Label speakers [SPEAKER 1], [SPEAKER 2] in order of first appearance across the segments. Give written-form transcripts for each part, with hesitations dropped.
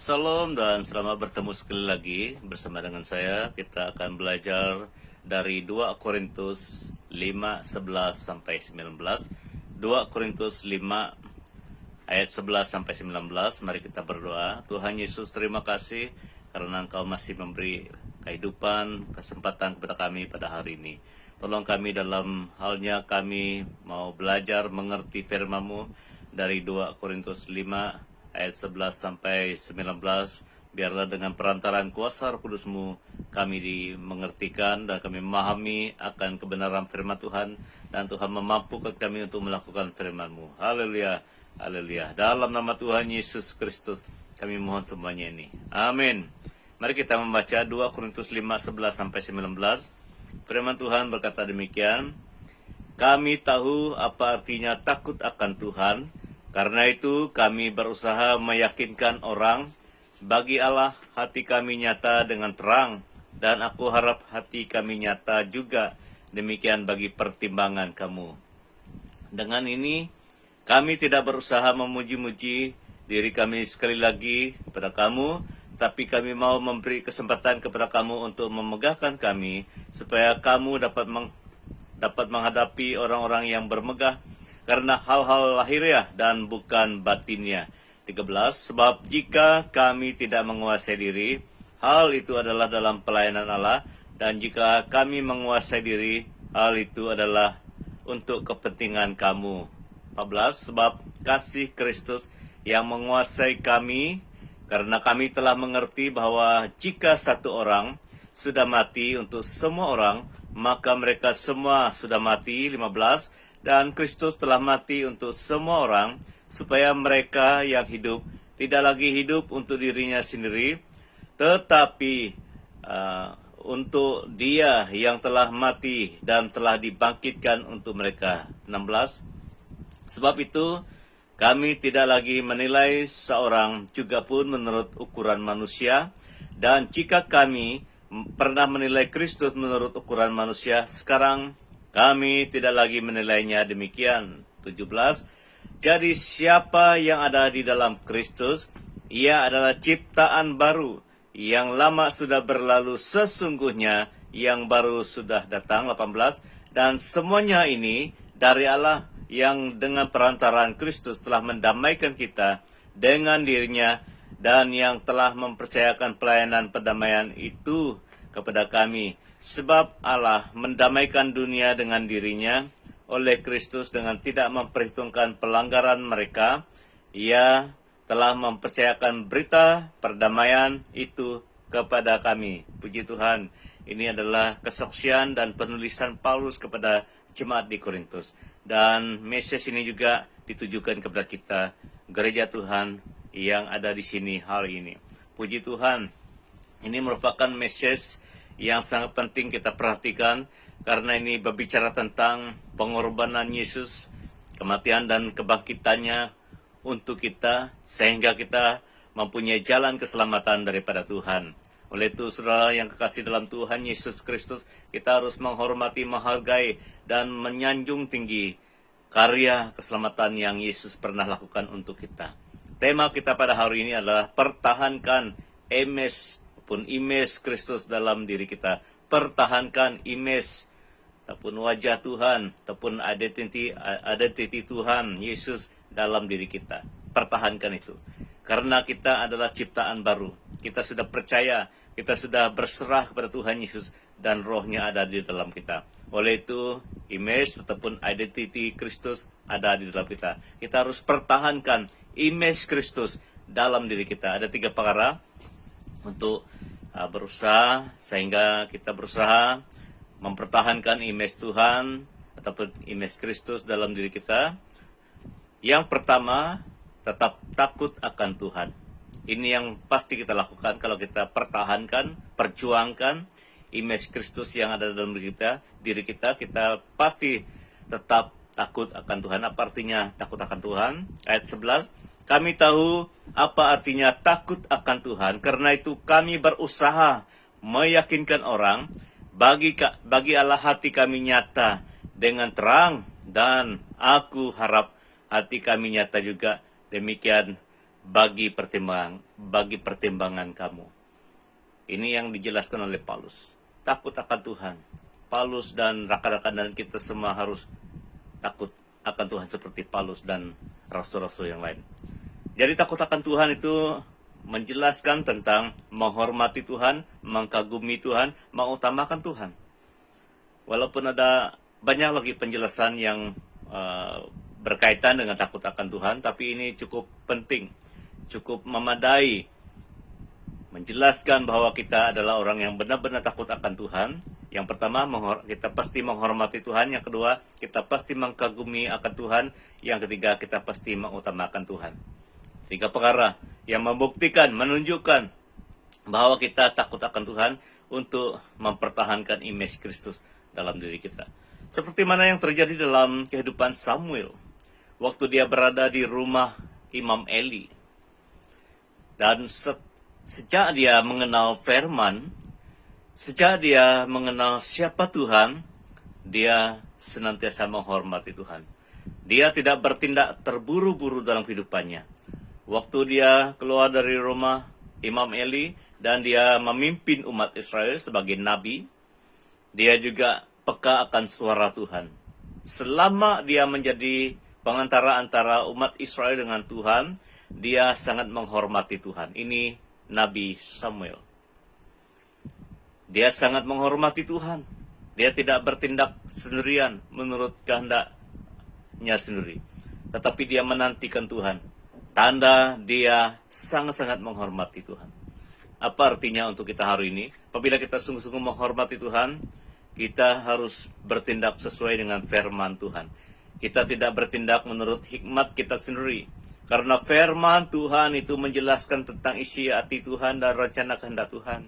[SPEAKER 1] Salam dan selamat bertemu sekali lagi bersama dengan saya. Kita akan belajar dari 2 Korintus 5, 11 sampai 19. 2 Korintus 5 ayat 11 sampai 19. Mari kita berdoa. Tuhan Yesus, terima kasih karena Engkau masih memberi kehidupan, kesempatan kepada kami pada hari ini. Tolong kami dalam halnya kami mau belajar mengerti firman-Mu dari 2 Korintus 5 ayat 11 sampai 19. Biarlah dengan perantaraan kuasa Roh Kudus-Mu kami dimengertikan dan kami memahami akan kebenaran firman Tuhan, dan Tuhan memampukan kami untuk melakukan firman-Mu. Haleluya, haleluya. Dalam nama Tuhan Yesus Kristus kami mohon semuanya ini. Amin. Mari kita membaca 2 Korintus 5, 11 sampai 19. Firman Tuhan berkata demikian. Kami tahu apa artinya takut akan Tuhan. Karena itu kami berusaha meyakinkan orang. Bagi Allah hati kami nyata dengan terang, dan aku harap hati kami nyata juga demikian bagi pertimbangan kamu. Dengan ini kami tidak berusaha memuji-muji diri kami sekali lagi kepada kamu, tapi kami mau memberi kesempatan kepada kamu untuk memegahkan kami, supaya kamu dapat menghadapi orang-orang yang bermegah karena hal-hal lahiriah dan bukan batinnya. 13. Sebab jika kami tidak menguasai diri, hal itu adalah dalam pelayanan Allah, dan jika kami menguasai diri, hal itu adalah untuk kepentingan kamu. 14. Sebab kasih Kristus yang menguasai kami, karena kami telah mengerti bahwa jika satu orang sudah mati untuk semua orang, maka mereka semua sudah mati. 15. Dan Kristus telah mati untuk semua orang, supaya mereka yang hidup tidak lagi hidup untuk dirinya sendiri, tetapi untuk Dia yang telah mati dan telah dibangkitkan untuk mereka. 16. Sebab itu kami tidak lagi menilai seorang juga pun menurut ukuran manusia, dan jika kami pernah menilai Kristus menurut ukuran manusia, sekarang kami tidak lagi menilainya demikian. 17. Jadi siapa yang ada di dalam Kristus, ia adalah ciptaan baru. Yang lama sudah berlalu, sesungguhnya yang baru sudah datang. 18. Dan semuanya ini dari Allah, yang dengan perantaraan Kristus telah mendamaikan kita dengan dirinya, dan yang telah mempercayakan pelayanan perdamaian itu kepada kami. Sebab Allah mendamaikan dunia dengan dirinya oleh Kristus dengan tidak memperhitungkan pelanggaran mereka. Ia telah mempercayakan berita perdamaian itu kepada kami. Puji Tuhan. Ini adalah kesaksian dan penulisan Paulus kepada jemaat di Korintus. Dan message ini juga ditujukan kepada kita, gereja Tuhan yang ada di sini hari ini. Puji Tuhan. Ini merupakan message yang sangat penting kita perhatikan, karena ini berbicara tentang pengorbanan Yesus, kematian dan kebangkitannya untuk kita, sehingga kita mempunyai jalan keselamatan daripada Tuhan. Oleh itu, saudara yang kekasih dalam Tuhan Yesus Kristus, kita harus menghormati, menghargai, dan menyanjung tinggi karya keselamatan yang Yesus pernah lakukan untuk kita. Tema kita pada hari ini adalah pertahankan image Kristus dalam diri kita. Pertahankan image ataupun wajah Tuhan, ataupun identity Tuhan Yesus dalam diri kita. Pertahankan itu. Karena kita adalah ciptaan baru. Kita sudah percaya, kita sudah berserah kepada Tuhan Yesus, dan Roh-Nya ada di dalam kita. Oleh itu, image ataupun identity Kristus ada di dalam kita. Kita harus pertahankan image Kristus dalam diri kita. Ada 3 perkara untuk berusaha, sehingga kita berusaha mempertahankan image Tuhan ataupun image Kristus dalam diri kita. Yang pertama, tetap takut akan Tuhan. Ini yang pasti kita lakukan kalau kita pertahankan, perjuangkan image Kristus yang ada dalam diri kita, kita pasti tetap takut akan Tuhan. Apa artinya takut akan Tuhan? Ayat 11. Kami tahu apa artinya takut akan Tuhan, karena itu kami berusaha meyakinkan orang. Bagi Allah hati kami nyata dengan terang, dan aku harap hati kami nyata juga demikian bagi bagi pertimbangan kamu. Ini yang dijelaskan oleh Paulus. Takut akan Tuhan. Paulus dan rakan-rakan dan kita semua harus takut akan Tuhan seperti Paulus dan rasul-rasul yang lain. Jadi takut akan Tuhan itu menjelaskan tentang menghormati Tuhan, mengagumi Tuhan, mengutamakan Tuhan. Walaupun ada banyak lagi penjelasan yang berkaitan dengan takut akan Tuhan, tapi ini cukup penting, cukup memadai menjelaskan bahwa kita adalah orang yang benar-benar takut akan Tuhan. Yang pertama, kita pasti menghormati Tuhan. Yang kedua, kita pasti mengagumi akan Tuhan. Yang ketiga, kita pasti mengutamakan Tuhan. 3 perkara yang membuktikan, menunjukkan bahwa kita takut akan Tuhan untuk mempertahankan image Kristus dalam diri kita. Seperti mana yang terjadi dalam kehidupan Samuel waktu dia berada di rumah Imam Eli. Dan sejak dia mengenal firman, sejak dia mengenal siapa Tuhan, dia senantiasa menghormati Tuhan. Dia tidak bertindak terburu-buru dalam kehidupannya. Waktu dia keluar dari rumah Imam Eli dan dia memimpin umat Israel sebagai nabi, dia juga peka akan suara Tuhan. Selama dia menjadi pengantara antara umat Israel dengan Tuhan, dia sangat menghormati Tuhan. Ini Nabi Samuel. Dia sangat menghormati Tuhan. Dia tidak bertindak sendirian menurut kehendaknya sendiri. Tetapi dia menantikan Tuhan. Tanda dia sangat-sangat menghormati Tuhan. Apa artinya untuk kita hari ini? Apabila kita sungguh-sungguh menghormati Tuhan, kita harus bertindak sesuai dengan firman Tuhan. Kita tidak bertindak menurut hikmat kita sendiri. Karena firman Tuhan itu menjelaskan tentang isi hati Tuhan dan rencana kehendak Tuhan.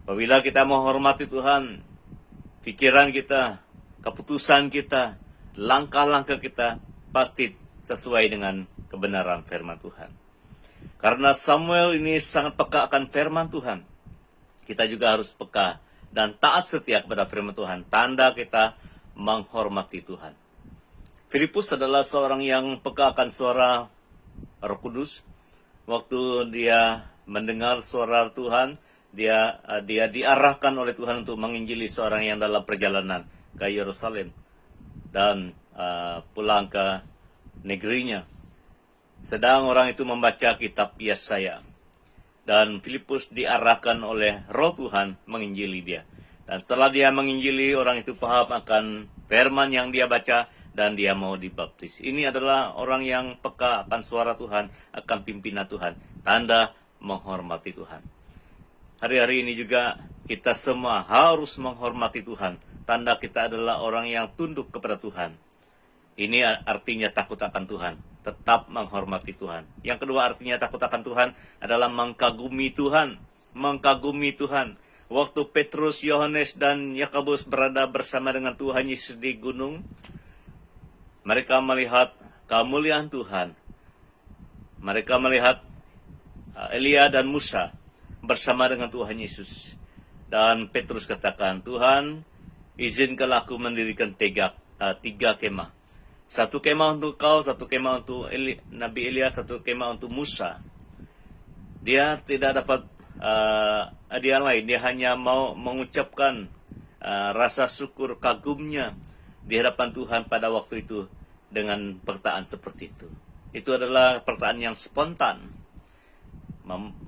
[SPEAKER 1] Apabila kita menghormati Tuhan, pikiran kita, keputusan kita, langkah-langkah kita pasti sesuai dengan kebenaran firman Tuhan. Karena Samuel ini sangat peka akan firman Tuhan, kita juga harus peka dan taat setia kepada firman Tuhan. Tanda kita menghormati Tuhan. Filipus adalah seorang yang peka akan suara Roh Kudus. Waktu dia mendengar suara Tuhan, dia diarahkan oleh Tuhan untuk menginjili seorang yang dalam perjalanan ke Yerusalem dan pulang ke negerinya. Sedang orang itu membaca kitab Yesaya. Dan Filipus diarahkan oleh Roh Tuhan menginjili dia. Dan setelah dia menginjili, orang itu paham akan firman yang dia baca dan dia mau dibaptis. Ini adalah orang yang peka akan suara Tuhan, akan pimpinan Tuhan. Tanda menghormati Tuhan. Hari-hari ini juga kita semua harus menghormati Tuhan. Tanda kita adalah orang yang tunduk kepada Tuhan. Ini artinya takut akan Tuhan. Tetap menghormati Tuhan. Yang kedua artinya takut akan Tuhan adalah mengagumi Tuhan. Mengagumi Tuhan. Waktu Petrus, Yohanes, dan Yakobus berada bersama dengan Tuhan Yesus di gunung, mereka melihat kemuliaan Tuhan. Mereka melihat Elia dan Musa bersama dengan Tuhan Yesus. Dan Petrus katakan, Tuhan, izinkanlah aku mendirikan 3 kemah. 1 kemah untuk kau, 1 kemah untuk Nabi Elia, 1 kemah untuk Musa. Dia tidak dapat hadiah lain. Dia hanya mau mengucapkan rasa syukur kagumnya di hadapan Tuhan pada waktu itu dengan perkataan seperti itu. Itu adalah perkataan yang spontan.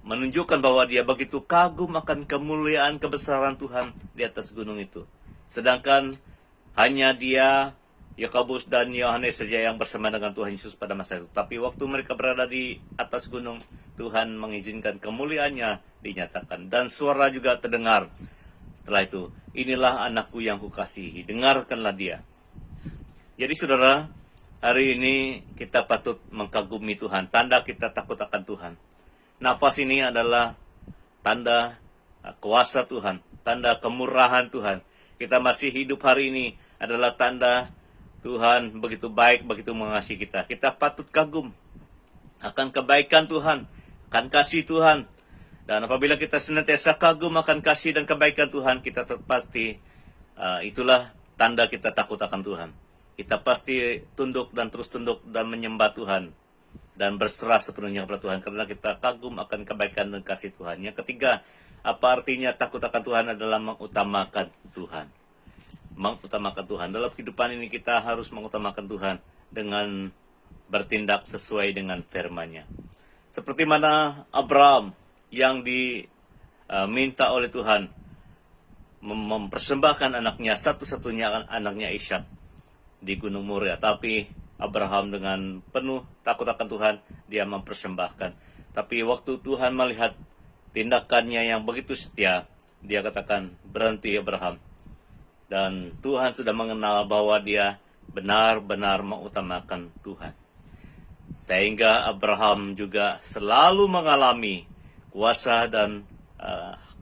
[SPEAKER 1] Menunjukkan bahwa dia begitu kagum akan kemuliaan kebesaran Tuhan di atas gunung itu. Sedangkan hanya dia, Yakobus dan Yohanes saja yang bersama dengan Tuhan Yesus pada masa itu. Tapi waktu mereka berada di atas gunung, Tuhan mengizinkan kemuliaannya dinyatakan. Dan suara juga terdengar. Setelah itu, inilah anakku yang kukasihi, dengarkanlah dia. Jadi saudara, hari ini kita patut mengagumi Tuhan. Tanda kita takut akan Tuhan. Nafas ini adalah tanda kuasa Tuhan. Tanda kemurahan Tuhan. Kita masih hidup hari ini adalah tanda Tuhan begitu baik, begitu mengasihi kita. Kita patut kagum akan kebaikan Tuhan, akan kasih Tuhan. Dan apabila kita senantiasa kagum akan kasih dan kebaikan Tuhan, kita pasti itulah tanda kita takut akan Tuhan. Kita pasti tunduk dan terus tunduk dan menyembah Tuhan. dan berserah sepenuhnya kepada Tuhan karena kita kagum akan kebaikan dan kasih Tuhan. Yang ketiga, apa artinya takut akan Tuhan adalah mengutamakan Tuhan. Mengutamakan Tuhan. Dalam kehidupan ini kita harus mengutamakan Tuhan dengan bertindak sesuai dengan firman-Nya. Seperti mana Abraham yang diminta oleh Tuhan mempersembahkan anaknya, satu-satunya anaknya Ishak di Gunung Moria. Tapi Abraham dengan penuh takut akan Tuhan, dia mempersembahkan. Tapi waktu Tuhan melihat tindakannya yang begitu setia, dia katakan, berhenti Abraham. Dan Tuhan sudah mengenal bahwa dia benar-benar mengutamakan Tuhan. Sehingga Abraham juga selalu mengalami kuasa dan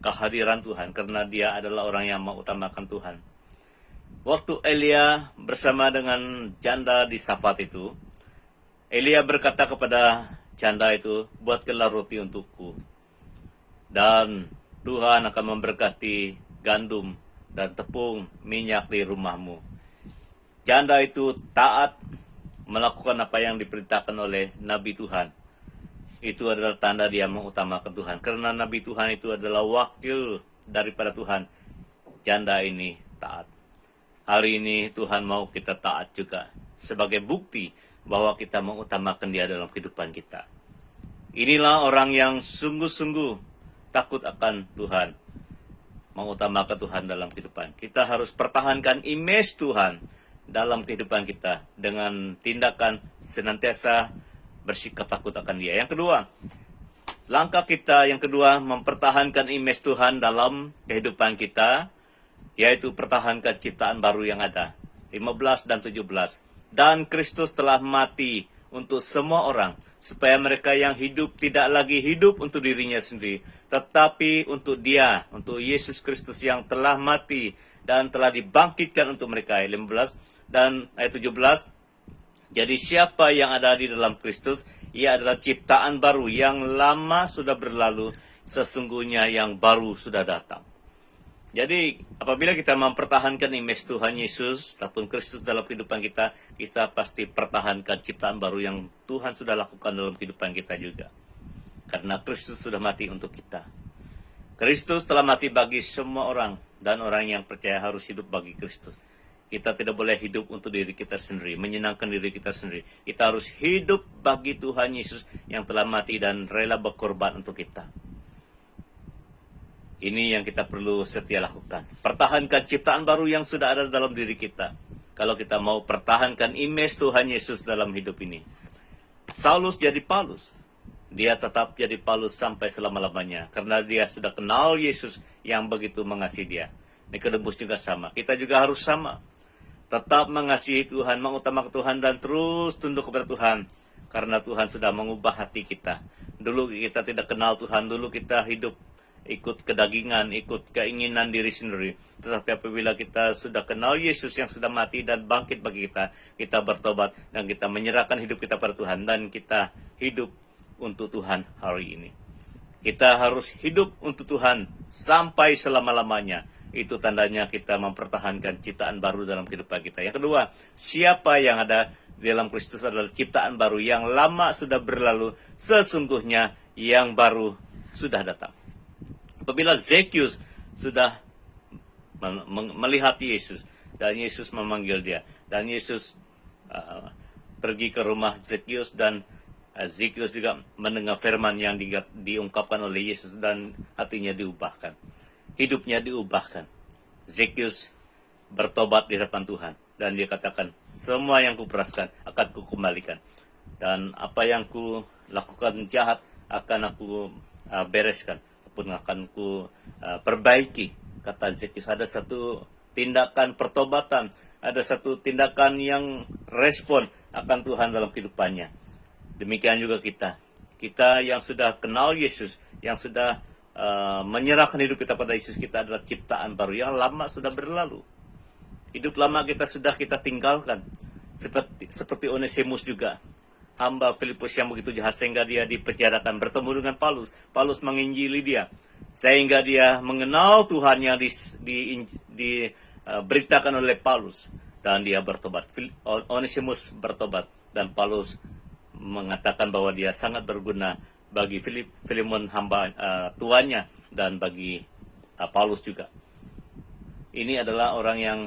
[SPEAKER 1] kehadiran Tuhan karena dia adalah orang yang mengutamakan Tuhan. Waktu Elia bersama dengan janda di Safat itu, Elia berkata kepada janda itu, buatkanlah roti untukku. Dan Tuhan akan memberkati gandum dan tepung minyak di rumahmu. Janda itu taat melakukan apa yang diperintahkan oleh Nabi Tuhan. Itu adalah tanda dia mengutamakan Tuhan. Karena Nabi Tuhan itu adalah wakil daripada Tuhan. Janda ini taat. Hari ini Tuhan mau kita taat juga. Sebagai bukti bahwa kita mengutamakan dia dalam kehidupan kita. Inilah orang yang sungguh-sungguh takut akan Tuhan. Mengutamakan Tuhan dalam kehidupan. Kita harus pertahankan image Tuhan dalam kehidupan kita. Dengan tindakan senantiasa bersikap takut akan dia. Yang kedua, langkah kita yang kedua mempertahankan image Tuhan dalam kehidupan kita, yaitu pertahankan ciptaan baru yang ada. 15 dan 17. Dan Kristus telah mati untuk semua orang, supaya mereka yang hidup tidak lagi hidup untuk dirinya sendiri, tetapi untuk dia, untuk Yesus Kristus yang telah mati dan telah dibangkitkan untuk mereka. Ayat 15 dan ayat 17. Jadi siapa yang ada di dalam Kristus, ia adalah ciptaan baru, yang lama sudah berlalu, sesungguhnya yang baru sudah datang. Jadi apabila kita mempertahankan image Tuhan Yesus ataupun Kristus dalam kehidupan kita, kita pasti pertahankan ciptaan baru yang Tuhan sudah lakukan dalam kehidupan kita juga. Karena Kristus sudah mati untuk kita. Kristus telah mati bagi semua orang, dan orang yang percaya harus hidup bagi Kristus. Kita tidak boleh hidup untuk diri kita sendiri, menyenangkan diri kita sendiri. Kita harus hidup bagi Tuhan Yesus yang telah mati dan rela berkorban untuk kita. Ini yang kita perlu setia lakukan. Pertahankan ciptaan baru yang sudah ada dalam diri kita. Kalau kita mau pertahankan image Tuhan Yesus dalam hidup ini. Saulus jadi Paulus. Dia tetap jadi Paulus sampai selama-lamanya. Karena dia sudah kenal Yesus yang begitu mengasihi dia. Nikodemus juga sama. Kita juga harus sama. Tetap mengasihi Tuhan, mengutamakan Tuhan, dan terus tunduk kepada Tuhan. Karena Tuhan sudah mengubah hati kita. Dulu kita tidak kenal Tuhan, dulu kita hidup ikut kedagingan, ikut keinginan diri sendiri. Tetapi apabila kita sudah kenal Yesus yang sudah mati dan bangkit bagi kita, kita bertobat dan kita menyerahkan hidup kita pada Tuhan. Dan kita hidup untuk Tuhan hari ini. Kita harus hidup untuk Tuhan sampai selama-lamanya. Itu tandanya kita mempertahankan ciptaan baru dalam kehidupan kita. Yang kedua, siapa yang ada di dalam Kristus adalah ciptaan baru. Yang lama sudah berlalu, sesungguhnya yang baru sudah datang. Apabila Zekius sudah melihat Yesus, dan Yesus memanggil dia, dan Yesus pergi ke rumah Zekius, dan Zekius juga mendengar firman yang diungkapkan oleh Yesus, dan hatinya diubahkan. Hidupnya diubahkan. Zekius bertobat di hadapan Tuhan. Dan dia katakan, semua yang kuperaskan akan kukembalikan. Dan apa yang ku lakukan jahat akan aku bereskan. Ataupun akan ku perbaiki. Kata Zekius, ada satu tindakan pertobatan. Ada satu tindakan yang respon akan Tuhan dalam kehidupannya. Demikian juga kita. Kita yang sudah kenal Yesus, yang sudah menyerahkan hidup kita pada Yesus, kita adalah ciptaan baru. Yang lama sudah berlalu. Hidup lama kita sudah kita tinggalkan. Seperti Onesimus juga. Hamba Filipus yang begitu jahat sehingga dia dipenjarakan, bertemu dengan Paulus. Paulus menginjili dia. Sehingga dia mengenal Tuhan yang diberitakan oleh Paulus. Dan dia bertobat. Onesimus bertobat. Dan Paulus mengatakan bahwa dia sangat berguna bagi Filemon hamba tuannya dan bagi Paulus juga. Ini adalah orang yang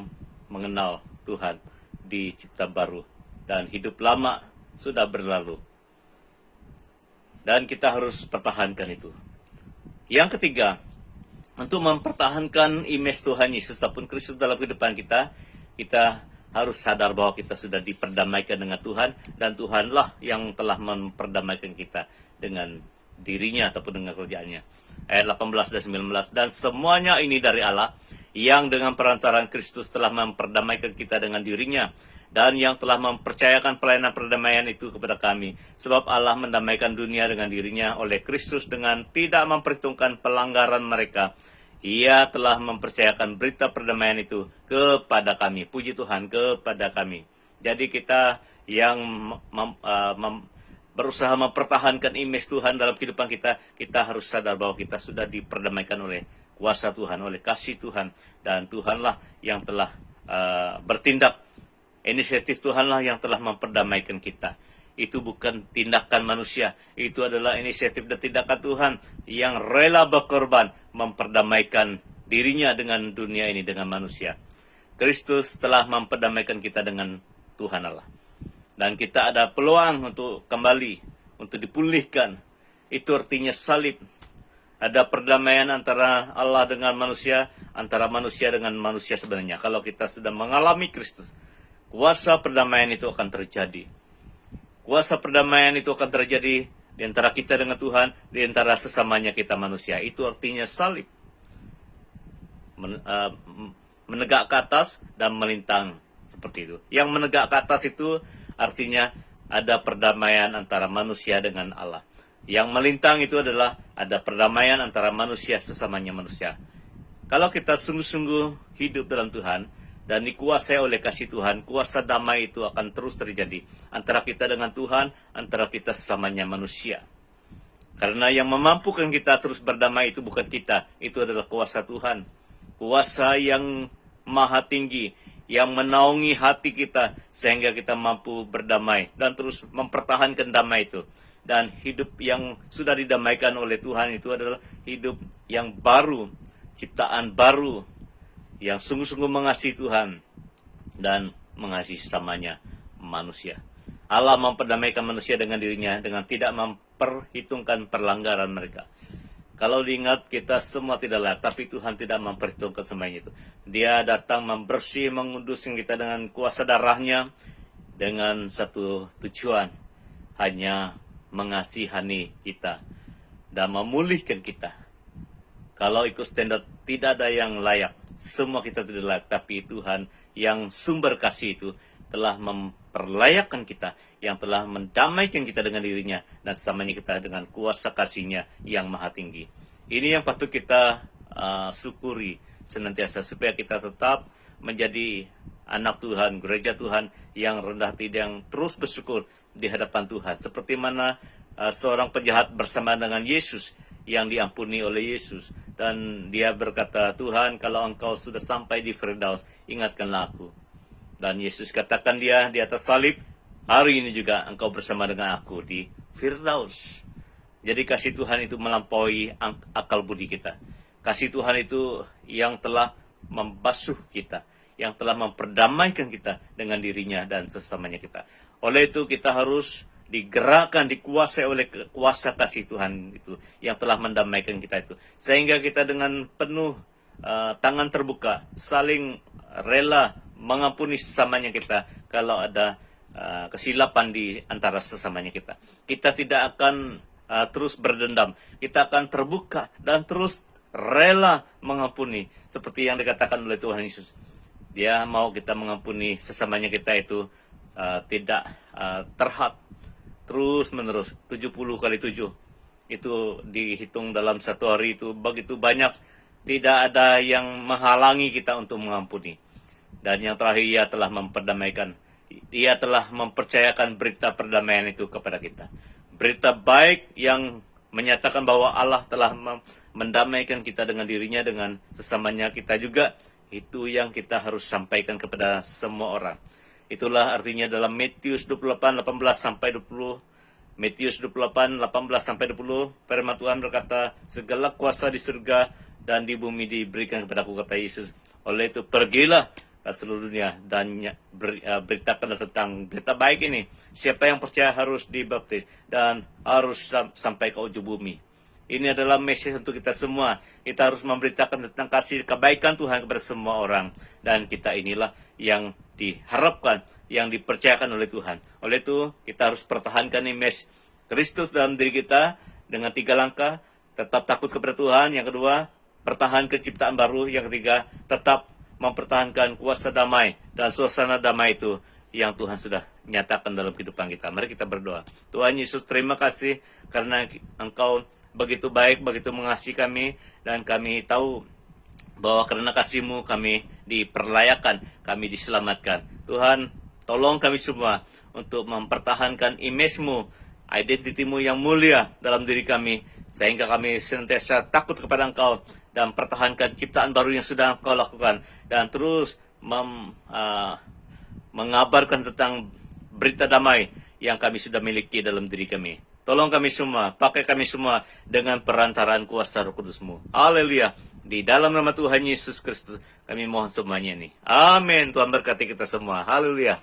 [SPEAKER 1] mengenal Tuhan di cipta baru dan hidup lama sudah berlalu. Dan kita harus pertahankan itu. Yang ketiga, untuk mempertahankan image Tuhan Yesus ataupun Kristus dalam kehidupan kita, kita harus sadar bahwa kita sudah diperdamaikan dengan Tuhan dan Tuhanlah yang telah memperdamaikan kita dengan dirinya ataupun dengan kerjaannya. Ayat 18 dan 19, dan semuanya ini dari Allah yang dengan perantaraan Kristus telah memperdamaikan kita dengan dirinya dan yang telah mempercayakan pelayanan perdamaian itu kepada kami. Sebab Allah mendamaikan dunia dengan dirinya oleh Kristus dengan tidak memperhitungkan pelanggaran mereka. Ia telah mempercayakan berita perdamaian itu kepada kami. Puji Tuhan, kepada kami. Jadi kita yang berusaha mempertahankan image Tuhan dalam kehidupan kita, kita harus sadar bahwa kita sudah diperdamaikan oleh kuasa Tuhan, oleh kasih Tuhan. Dan Tuhanlah yang telah bertindak. Inisiatif Tuhanlah yang telah memperdamaikan kita. Itu bukan tindakan manusia. Itu adalah inisiatif dan tindakan Tuhan yang rela berkorban memperdamaikan dirinya dengan dunia ini, dengan manusia. Kristus telah memperdamaikan kita dengan Tuhan Allah. Dan kita ada peluang untuk kembali, untuk dipulihkan. Itu artinya salib. Ada perdamaian antara Allah dengan manusia, antara manusia dengan manusia sebenarnya. Kalau kita sudah mengalami Kristus, kuasa perdamaian itu akan terjadi. Kuasa perdamaian itu akan terjadi di antara kita dengan Tuhan, di antara sesamanya kita manusia. Itu artinya salib. Menegak ke atas dan melintang seperti itu. Yang menegak ke atas itu artinya ada perdamaian antara manusia dengan Allah. Yang melintang itu adalah ada perdamaian antara manusia sesamanya manusia. Kalau kita sungguh-sungguh hidup dalam Tuhan dan dikuasai oleh kasih Tuhan, kuasa damai itu akan terus terjadi antara kita dengan Tuhan, antara kita sesamanya manusia. Karena yang memampukan kita terus berdamai itu bukan kita, itu adalah kuasa Tuhan. Kuasa yang maha tinggi, yang menaungi hati kita sehingga kita mampu berdamai dan terus mempertahankan damai itu. Dan hidup yang sudah didamaikan oleh Tuhan itu adalah hidup yang baru, ciptaan baru, yang sungguh-sungguh mengasihi Tuhan dan mengasihi sesamanya manusia. Allah memperdamaikan manusia dengan dirinya dengan tidak memperhitungkan pelanggaran mereka. Kalau diingat, kita semua tidak layak, tapi Tuhan tidak memperhitungkan semuanya itu. Dia datang membersih, menguduskan kita dengan kuasa darahnya, dengan satu tujuan, hanya mengasihani kita dan memulihkan kita. Kalau ikut standar, tidak ada yang layak. Semua kita tidak layak, tapi Tuhan yang sumber kasih itu telah memperlayakkan kita, yang telah mendamaikan kita dengan dirinya dan sesamanya kita dengan kuasa kasih-Nya yang maha tinggi. Ini yang patut kita syukuri senantiasa supaya kita tetap menjadi anak Tuhan, gereja Tuhan yang rendah hati, yang terus bersyukur di hadapan Tuhan. Seperti mana seorang penjahat bersama dengan Yesus yang diampuni oleh Yesus. Dan dia berkata, Tuhan, kalau engkau sudah sampai di Firdaus, ingatkanlah aku. Dan Yesus katakan dia di atas salib, hari ini juga engkau bersama dengan aku di Firdaus. Jadi kasih Tuhan itu melampaui akal budi kita. Kasih Tuhan itu yang telah membasuh kita, yang telah memperdamaikan kita dengan dirinya dan sesamanya kita. Oleh itu kita harus digerakkan, dikuasai oleh kuasa kasih Tuhan itu yang telah mendamaikan kita itu. Sehingga kita dengan penuh tangan terbuka, saling rela mengampuni sesamanya kita kalau ada kesilapan di antara sesamanya kita. Kita tidak akan terus berdendam. Kita akan terbuka dan terus rela mengampuni. Seperti yang dikatakan oleh Tuhan Yesus. Dia mau kita mengampuni sesamanya kita itu tidak terhad. Terus menerus 70 kali 7 itu dihitung dalam satu hari itu begitu banyak, tidak ada yang menghalangi kita untuk mengampuni. Dan yang terakhir, Ia telah memperdamaikan, Ia telah mempercayakan berita perdamaian itu kepada kita. Berita baik yang menyatakan bahwa Allah telah mendamaikan kita dengan dirinya, dengan sesamanya kita juga. Itu yang kita harus sampaikan kepada semua orang. Itulah artinya dalam Matius 28:18 sampai 20 Matius 28:18-20, firman Tuhan berkata, segala kuasa di surga dan di bumi diberikan kepadaku, kata Yesus. Oleh itu pergilah ke seluruh dunia dan beritakan tentang berita baik ini. Siapa yang percaya harus dibaptis dan harus sampai ke ujung bumi. Ini adalah message untuk kita semua. Kita harus memberitakan tentang kasih kebaikan Tuhan kepada semua orang. Dan kita inilah yang diharapkan, yang dipercayakan oleh Tuhan. Oleh itu, kita harus pertahankan image Kristus dalam diri kita dengan 3 langkah. Tetap takut kepada Tuhan. Yang kedua, pertahankan ciptaan baru. Yang ketiga, tetap mempertahankan kuasa damai dan suasana damai itu yang Tuhan sudah nyatakan dalam kehidupan kita. Mari kita berdoa. Tuhan Yesus, terima kasih karena Engkau begitu baik, begitu mengasihi kami, dan kami tahu bahwa karena kasih-Mu kami diperlayakan, kami diselamatkan. Tuhan, tolong kami semua untuk mempertahankan image-Mu, identiti-Mu yang mulia dalam diri kami, sehingga kami senantiasa takut kepada Engkau dan pertahankan ciptaan baru yang sudah Engkau lakukan, dan terus mengabarkan tentang berita damai yang kami sudah miliki dalam diri kami. Tolong kami semua, pakai kami semua dengan perantaraan kuasa Roh Kudus-Mu. Haleluya. Di dalam nama Tuhan Yesus Kristus kami mohon semuanya ini. Amin. Tuhan berkati kita semua. Haleluya.